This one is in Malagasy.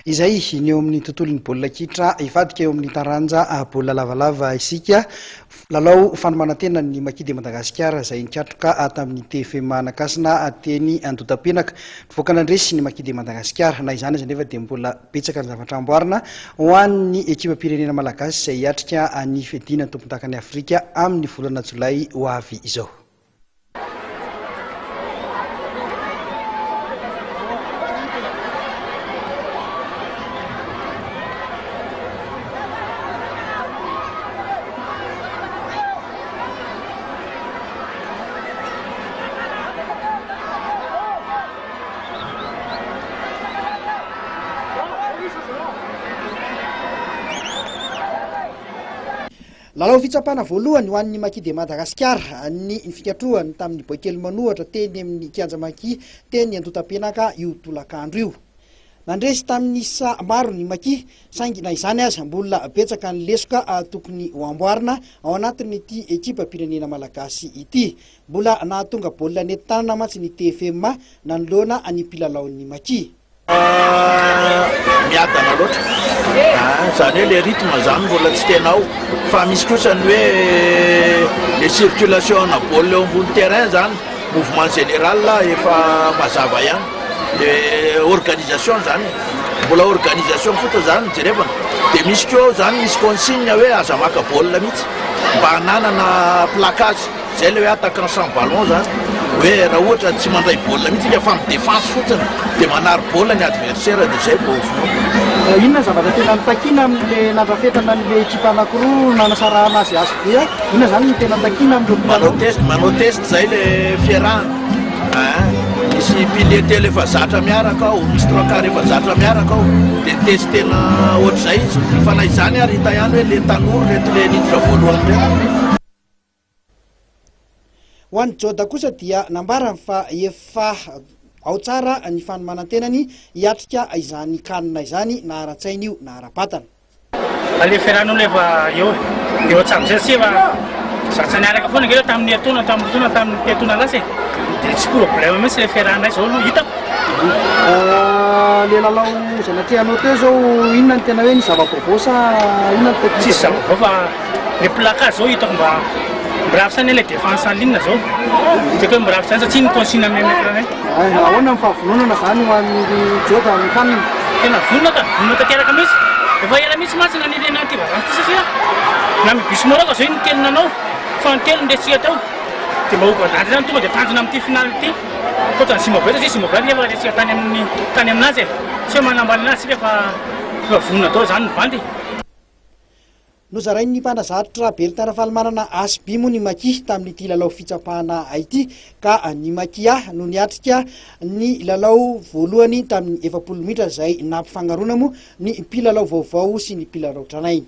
izay ny eo amin'ny tontolon'ny baolina kitra ivadika eo amin'ny taranja baolina lavalava isika lalao fanomanantena ny Makidy Madagasikara izay nikatroka tamin'ny TFM Anakasina teny Andotapenaka voakan'andresy ny Makidy Madagasikara na izany aza nefa dia mbola betsaka ny zavatra amboarina ho an'ny ekipa pirenena malagasy izay hiatrika ny fedina tompontakany Afrika amin'ny volana Jolay ho avy izao. Lalao fitsapana voalohany ho an'ny Makidy Madagasikara ny fikatrohany tamin'ny Boikely Manohatra teny amin'ny Kianjamaki teny Andotapenaka io tolakandro io. Nandresy tamin'ny isa maro ny Maki saingy na izany aza mbola betsaka ny lesoka tokony ho amboarina ao anatin'ity ekipa pirenena malagasy ity. Mbola nahatonga baolina nentintanana mantsy ny TFM nanoloana ny mpilalaon'ny Maki. Miadana loatra zany hoe le rythme zany mbola tsy tenao fa misy kosa ny hoe le circulation na baolina eo ambony terrain zany mouvement général efa mazava ihany le organisation zany mbola organisation foto zany jerevana dia misy keo zany misy consigne hoe aza maka baolina mihitsy mba hananana placage zay le hoe attaquant sans ballon zany hoe raha ohatra tsy mandray baolina mihitsy fa midéfense fotsiny dia manary baolina ny adversaire dia zay vao inona zavatra tena mitakina amin'le nadrafetana an'le ekipa anankiroa nanasarahana azy azy be inona zany ny tena takina amin'ireo manao test zay le fiarahana misy pilier telo efa zatra miaraka ao misy trois quart efa zatra miaraka ao dia test tena ohatr'izay izy fa na izany ary hita ihany hoe le tanora reto le niditra voalohany reny. Ho an'ny Joda kosa dia nambarany fa efa ao tsara ny fanomanantenany hiatrika izany kanina izany na ara-tsaina io na ara-batana. Ale fiarahana efa eo dia ohatsa amin'izay seva zatsany araka foana nge tamin'ny atoana tamin'ny tetona lasy dia tsy problème mihitsy le fiarahana izao no hitako. Le lalao izay natrehanao teo zao inona ny tena hoe ny zava-baovao sa inona ny teknika? Tsisy zava-baovao fa le placage zao hitako mba miravisany le défense en ligne zao hitako hoe miravisany satria ny consigne amin'ny écran. Ahoana ny fahavononana zany ho an'ny Joda ny kanina? Tena vonona tanteraka mihitsy efa ela mihitsy mantsy nanirena ty vazanty satria na mibisy moraka zao ny telo nanao fa ny telo ndesika teo dia mba hogadany zany tonga dia tanjona amin'ity finale ity ohatrany simobeta sy simobeta efa resika tany aminazy tsy hoe manambany anazy sika fa vonona tao zany ny bandy. Nozarain'ny mpanazatra Bertin Rafalimanana ASB moa ny Maki tamin'ity lalao fitsapahana ity ka ny Maki no niatrika ny lalao voalohany tamin'ny 20 mitra izay nampifangarona moa ny mpilalao vaovao sy ny mpilalao tranainy.